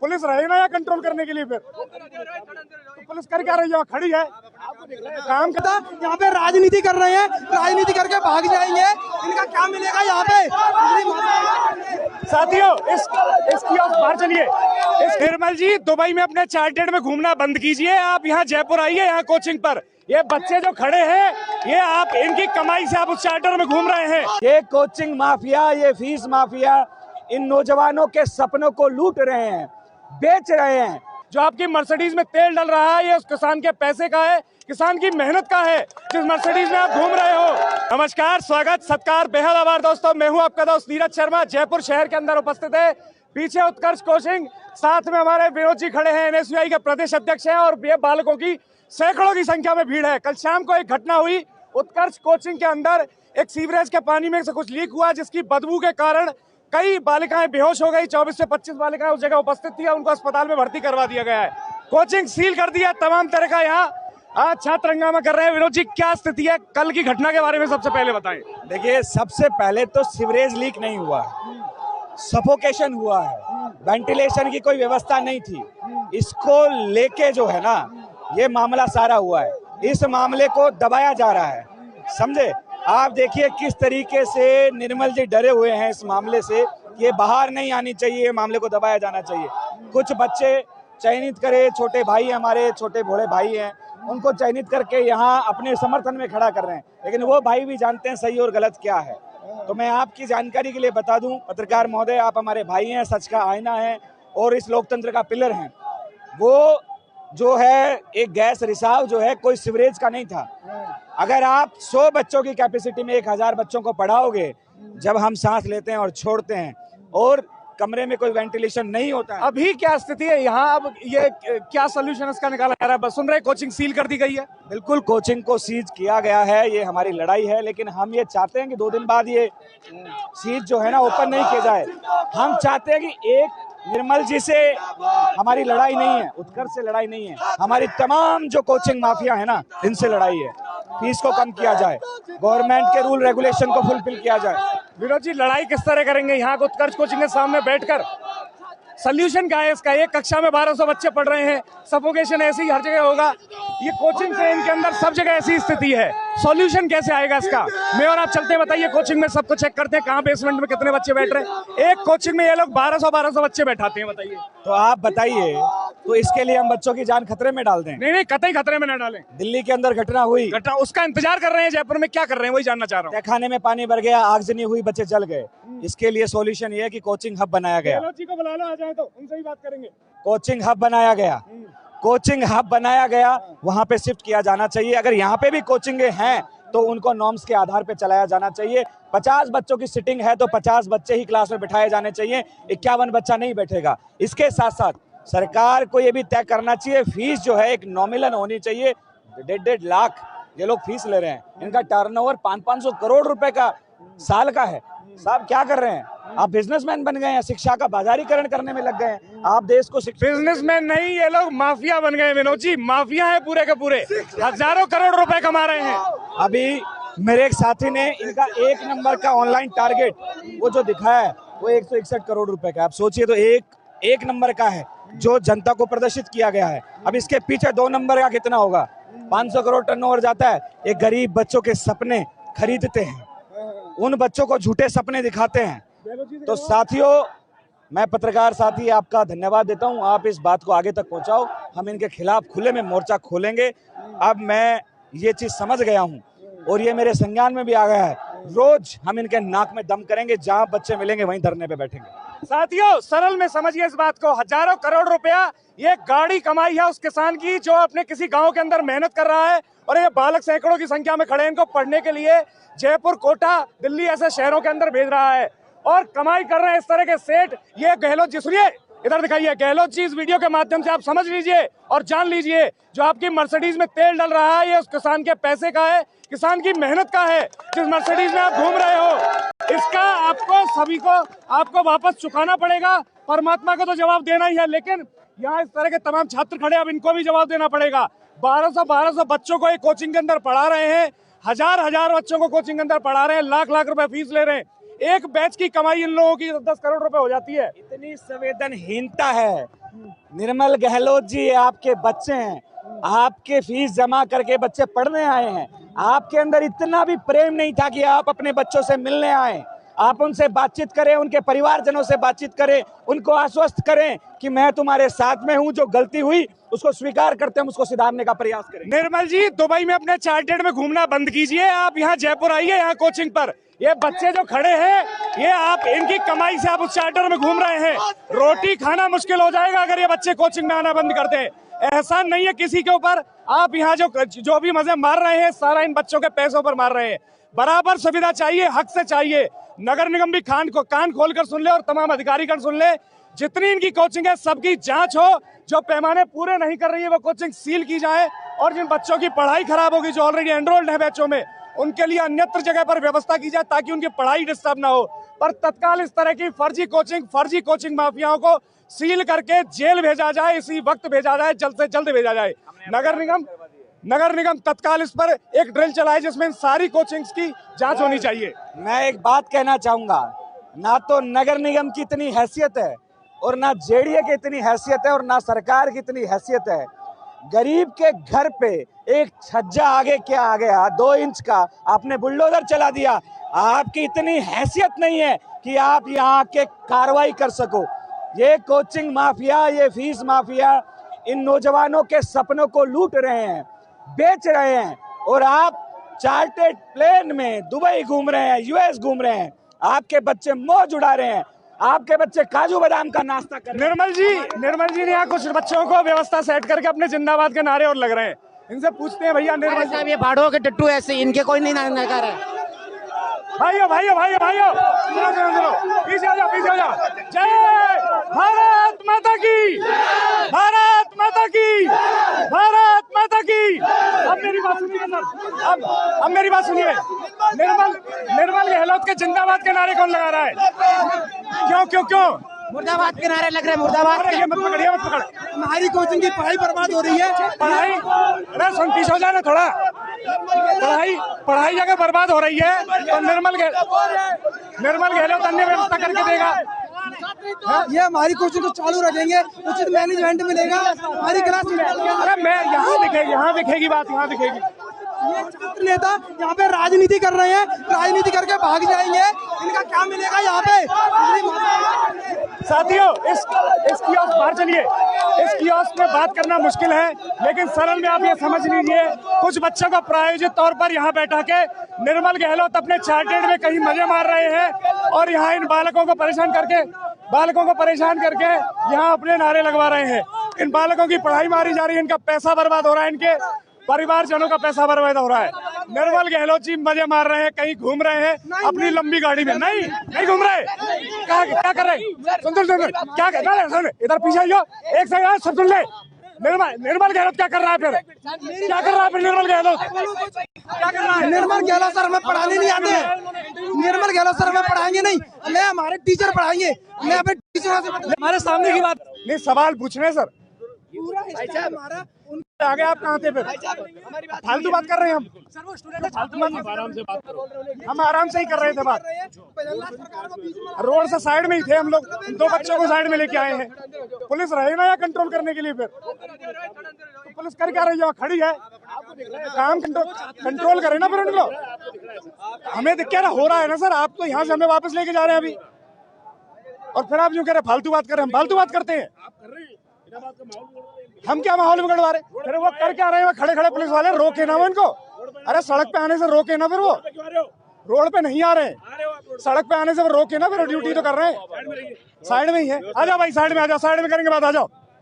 Police रहे ना या कंट्रोल करने के लिए, फिर तो पुलिस कर क्या रही है, खड़ी है काम करता। यहाँ पे राजनीति कर रहे हैं, राजनीति करके भाग जाएंगे, इनका क्या मिलेगा यहाँ पे। साथियों इसकी और बाहर चलिए। निर्मल जी, दुबई में अपने चार्टर्ड में घूमना बंद कीजिए, आप यहाँ जयपुर आइए, यहाँ कोचिंग पर ये बच्चे जो खड़े हैं, ये आप इनकी कमाई से आप उस चार्टर में घूम रहे हैं। ये कोचिंग माफिया, ये फीस माफिया इन नौजवानों के सपनों को लूट रहे हैं, बेच रहे हैं। जो आपकी मर्सिडीज में तेल डल रहा है, ये उस किसान के पैसे का है, किसान की मेहनत का है, जिस मर्सिडीज में आप घूम रहे हो। नमस्कार, स्वागत, सत्कार, बेहद आभार दोस्तों। मैं हूं आपका दोस्त नीरज शर्मा, जयपुर शहर के अंदर उपस्थित है। पीछे उत्कर्ष कोचिंग, साथ में हमारे विनोद जी खड़े हैं, NSUI के प्रदेश अध्यक्ष हैं, और ये बालकों की सैकड़ों की संख्या में भीड़ है। कल शाम को एक घटना हुई उत्कर्ष कोचिंग के अंदर, एक सीवरेज के पानी में से कुछ लीक हुआ, जिसकी बदबू के कारण कई बालिकाएं बेहोश हो गई। 24 से 25 बालिकाएं उस जगह उपस्थित थी, उनको अस्पताल में भर्ती करवा दिया गया है। कोचिंग सील कर दिया, तमाम तरह का यहाँ आज छात्र हंगामा कर रहे हैं। विनोद जी, क्या स्थिति है कल की घटना के बारे में सबसे पहले बताएं। देखिए, सबसे पहले तो सीवरेज लीक नहीं हुआ, सफोकेशन हुआ है, वेंटिलेशन की कोई व्यवस्था नहीं थी। इसको लेके जो है ना, ये मामला सारा हुआ है। इस मामले को दबाया जा रहा है, समझे। आप देखिए किस तरीके से निर्मल जी डरे हुए हैं इस मामले से, ये बाहर नहीं आनी चाहिए, मामले को दबाया जाना चाहिए। कुछ बच्चे चयनित करे, छोटे भाई हमारे, छोटे भोले भाई हैं, उनको चयनित करके यहाँ अपने समर्थन में खड़ा कर रहे हैं, लेकिन वो भाई भी जानते हैं सही और गलत क्या है। तो मैं आपकी जानकारी के लिए बता दूं, पत्रकार महोदय, आप हमारे भाई हैं, सच का आईना है और इस लोकतंत्र का पिलर हैं। वो जो है एक गैस रिसाव जो है कोई सीवरेज का नहीं था। अगर आप 100 बच्चों की कैपेसिटी में 1000 बच्चों को पढ़ाओगे, जब हम सांस लेते हैं और छोड़ते हैं और कमरे में कोई वेंटिलेशन नहीं होता है। अभी क्या स्थिति है यहाँ, अब ये क्या सोल्यूशन इसका निकाला जा रहा है? बस सुन रहे, कोचिंग सील कर दी गई है। बिल्कुल, कोचिंग को सीज किया गया है, ये हमारी लड़ाई है, लेकिन हम ये चाहते हैं कि 2 दिन बाद ये सीज जो है ना ओपन नहीं किया जाए। हम चाहते हैं कि एक निर्मल जी से हमारी लड़ाई नहीं है, उत्कर्ष से लड़ाई नहीं है, हमारी तमाम जो कोचिंग माफिया है ना, इनसे लड़ाई है। फीस को कम किया जाए, गवर्नमेंट के रूल रेगुलेशन को फुलफिल किया जाए। विनोद जी, लड़ाई किस तरह करेंगे यहाँ उत्कर्ष कोचिंग के सामने बैठकर? सोल्यूशन क्या है इसका? एक कक्षा में 1200 बच्चे पढ़ रहे हैं, सफोकेशन ऐसी हर जगह होगा, ये कोचिंग से इनके अंदर सब जगह ऐसी स्थिति है, सॉल्यूशन कैसे आएगा इसका? मैं और आप चलते बताइए, कोचिंग में सबको चेक करते हैं, कहाँ बेसमेंट में कितने बच्चे बैठ रहे हैं। एक कोचिंग में ये लोग 1200 बच्चे बैठाते हैं, बताइए। तो आप बताइए, तो इसके लिए हम बच्चों की जान खतरे में डाल दें? नहीं, कतई खतरे में न डालें। दिल्ली के अंदर घटना हुई, उसका इंतजार कर रहे हैं, जयपुर में क्या कर रहे हैं वही जानना चाह रहा हूँ। खाने में पानी भर गया, आगजनी हुई, बच्चे जल गए। इसके लिए सॉल्यूशन ये है कि कोचिंग हब बनाया गया। जी को बुला लो, आ जाए तो उनसे ही बात करेंगे। कोचिंग हब बनाया गया, कोचिंग हब बनाया गया, वहां पे शिफ्ट किया जाना चाहिए। अगर यहाँ पे भी कोचिंगे हैं तो उनको नॉर्म्स के आधार पे चलाया जाना चाहिए। 50 बच्चों की सिटिंग है तो 50 बच्चे ही क्लास में बिठाए जाने चाहिए, 51 बच्चा नहीं बैठेगा। इसके साथ साथ सरकार को ये भी तय करना चाहिए, फीस जो है एक नॉमिनल होनी चाहिए। 1.5 लाख ये लोग फीस ले रहे हैं, इनका टर्नओवर 500 करोड़ रुपए का साल का है। साहब क्या कर रहे हैं आप? बिजनेसमैन बन गए हैं, शिक्षा का बाजारीकरण करने में लग गए हैं। आप देश को बिजनेसमैन नहीं, ये लोग माफिया बन गए विनोद जी, माफिया है पूरे के पूरे, हजारों करोड़ रुपए कमा रहे हैं। अभी मेरे एक साथी ने इनका 1 नंबर का ऑनलाइन टारगेट वो जो दिखाया है वो 161 करोड़ रुपए का। आप सोचिए, तो एक नंबर का है जो जनता को प्रदर्शित किया गया है। अब इसके पीछे 2 नंबर का कितना होगा? 500 करोड़ टर्नओवर जाता है। एक गरीब बच्चों के सपने खरीदते हैं, उन बच्चों को झूठे सपने दिखाते हैं। तो साथियों, मैं पत्रकार साथी आपका धन्यवाद देता हूं, आप इस बात को आगे तक पहुंचाओ, हम इनके खिलाफ खुले में मोर्चा खोलेंगे। अब मैं ये चीज समझ गया हूं और ये मेरे संज्ञान में भी आ गया है, रोज हम इनके नाक में दम करेंगे, जहां बच्चे मिलेंगे वहीं धरने पे बैठेंगे। साथियों, सरल में समझिए इस बात को, हजारों करोड़ रुपया ये गाड़ी कमाई है उस किसान की जो अपने किसी गांव के अंदर मेहनत कर रहा है, और ये बालक सैकड़ों की संख्या में खड़े हैं, इनको पढ़ने के लिए जयपुर, कोटा, दिल्ली ऐसे शहरों के अंदर भेज रहा है और कमाई कर रहे हैं इस तरह के सेठ। ये गहलोत जी, सुनिए, इधर दिखाइए, गहलोत जी इस वीडियो के माध्यम से आप समझ लीजिए और जान लीजिए, जो आपकी मर्सिडीज में तेल डल रहा है, ये उस किसान के पैसे का है, किसान की मेहनत का है, जिस मर्सिडीज में आप घूम रहे हो। इसका आपको सभी को आपको वापस चुकाना पड़ेगा। परमात्मा को तो जवाब देना ही है, लेकिन यहाँ इस तरह के तमाम छात्र खड़े, अब इनको भी जवाब देना पड़ेगा। 1200 बच्चों को एक कोचिंग के अंदर पढ़ा रहे हैं, हजार बच्चों को कोचिंग के अंदर पढ़ा रहे हैं, लाख रुपए फीस ले रहे हैं। एक बैच की कमाई इन लोगों की 10 करोड़ रुपए हो जाती है। इतनी संवेदनहीनता है निर्मल गहलोत जी ये आपके बच्चे हैं, आपके फीस जमा करके बच्चे पढ़ने आए हैं। आपके अंदर इतना भी प्रेम नहीं था कि आप अपने बच्चों से मिलने आए, आप उनसे बातचीत करें, उनके परिवारजनों से बातचीत करें, उनको आश्वस्त करें कि मैं तुम्हारे साथ में हूं, जो गलती हुई उसको स्वीकार करते हम उसको सुधारने का प्रयास करें। निर्मल जी, दुबई में अपने चार्टर्ड में घूमना बंद कीजिए, आप यहाँ जयपुर आइए, यहाँ कोचिंग पर। ये बच्चे जो खड़े हैं, ये आप इनकी कमाई से आप उस चार्टर में घूम रहे हैं। रोटी खाना मुश्किल हो जाएगा अगर ये बच्चे कोचिंग में आना बंद करते हैं। एहसान नहीं है किसी के ऊपर, आप यहाँ जो भी मजे मार रहे हैं सारा इन बच्चों के पैसों पर मार रहे हैं। बराबर सुविधा चाहिए, हक से चाहिए। नगर निगम भी कान खोलकर सुन ले और तमाम अधिकारीगण सुन ले, जितनी इनकी कोचिंग है सबकी जांच हो, जो पैमाने पूरे नहीं कर रही है वो कोचिंग सील की जाए, और जिन बच्चों की पढ़ाई खराब होगी, जो ऑलरेडी एनरोल्ड है बैचों में, उनके लिए अन्यत्र जगह पर व्यवस्था की जाए ताकि उनकी पढ़ाई डिस्टर्ब ना हो। पर तत्काल इस तरह की फर्जी कोचिंग माफियाओं को सील करके जेल भेजा जाए, इसी वक्त भेजा जाए, जल्द से जल्द भेजा जाए। नगर निगम तत्काल इस पर एक ड्रिल चलाए जिसमें इन सारी कोचिंग्स की जांच होनी चाहिए। मैं एक बात कहना चाहूंगा, ना तो नगर निगम की इतनी हैसियत है और ना जेडीए की इतनी हैसियत है और ना सरकार की इतनी हैसियत है। गरीब के घर पे एक छज्जा आगे क्या आ गया 2 इंच का, आपने बुलडोजर चला दिया। आपकी इतनी हैसियत नहीं है कि आप यहाँ के कार्रवाई कर सको। ये कोचिंग माफिया, ये फीस माफिया इन नौजवानों के सपनों को लूट रहे हैं, बेच रहे हैं, और आप चार्टर्ड प्लेन में दुबई घूम रहे हैं, यूएस घूम रहे हैं। आपके बच्चे मौज उड़ा रहे हैं, आपके बच्चे काजू बादाम का नाश्ता कर रहे हैं। निर्मल जी ने यहाँ कुछ बच्चों को व्यवस्था सेट करके अपने जिंदाबाद के नारे और लग रहे हैं। इनसे पूछते हैं, भैया निर्मल साहब ये भाड़ों के टट्टू ऐसे इनके कोई नहीं नकार है। भाइयों पीछे हो जाओ। जय भारत माता की, भारत माता की, भारत माता की। अब मेरी बात सुनिए सर, अब मेरी बात सुनिए। निर्मल गहलोत के जिंदाबाद के नारे कौन लगा रहा है? क्यों मुर्दाबाद के नारे लग रहे हैं, मुर्दाबाद। मत पकड़। हमारी कोचिंग की पढ़ाई बर्बाद हो रही है। अरे सुन, पीछे हो जाना थोड़ा। पढ़ाई अगर बर्बाद हो रही है तो निर्मल गहलोत अन्य व्यवस्था करके देगा। ये हमारी कोचिंग को चालू रखेंगे, उचित मैनेजमेंट मिलेगा, हमारी क्लास। अरे मैं यहाँ दिखेगी बात, यहाँ दिखेगी। ये छात्र नेता यहाँ पे राजनीति कर रहे हैं, राजनीति करके भाग जाएंगे, इनका क्या मिलेगा यहाँ पे? साथियों, इस कियोस्क बाहर चलिए। इस कियोस्क में बात करना मुश्किल है, लेकिन सरल में आप ये समझ लीजिए, कुछ बच्चों को प्रायोजित तौर पर यहाँ बैठा के निर्मल गहलोत अपने चार्टर्ड में कहीं मजे मार रहे हैं, और यहाँ इन बालकों को परेशान करके यहाँ अपने नारे लगवा रहे हैं। इन बालकों की पढ़ाई मारी जा रही है, इनका पैसा बर्बाद हो रहा है, इनके परिवारजनों का पैसा बर्बाद हो रहा है। निर्मल गहलोत जी मजे मार रहे हैं, कहीं घूम रहे हैं अपनी लंबी गाड़ी में। नहीं घूम रहे। क्या कर रहे हैं? सुन क्या कर रहे हैं? इधर पीछे आइयो, एक सेकंड, सब सुन ले। निर्मल गहलोत क्या कर रहा है फिर? निर्मल गहलोत क्या कर रहा है? निर्मल गहलोत सर हमें पढ़ाने नहीं आते हैं। निर्मल गहलोत सर हमें पढ़ाएंगे नहीं, हमें हमारे टीचर पढ़ाएंगे। हमें अपने टीचरों से हमारे सामने की बात नहीं, सवाल पूछ रहे हैं सर। पूरा हिस्सा हमारा। आगे आप कहाँ थे फिर? फालतू बात कर रहे हैं हम। हम आराम से ही कर रहे थे बात। रोड से साइड में ही थे हम लोग, 2 बच्चों को साइड में लेके आए हैं। पुलिस रहे ना या कंट्रोल करने के लिए? फिर तो पुलिस कर क्या रही है? खड़ी है, काम कंट्रोल करे ना फिर उनको। हमें दिख क्या रहा हो रहा है ना सर, आप तो यहाँ से हमें वापस लेके जा रहे हैं अभी, और फिर आप यूँ कह रहे फालतू बात कर रहे हैं। हम फालतू बात करते हैं? हम क्या माहौल बिगड़वा रहे? फिर वो कर क्या रहे हैं? खड़े पुलिस वाले रोके ना वो इनको। अरे सड़क पे आने से रोके ना, फिर वो रोड पे नहीं आ रहे, सड़क पे आने से वो रोके ना, फिर ड्यूटी तो कर रहे हैं। साइड में ही है, आ जाओ भाई, साइड में आ जाओ, साइड में करेंगे बात, आ जाओ।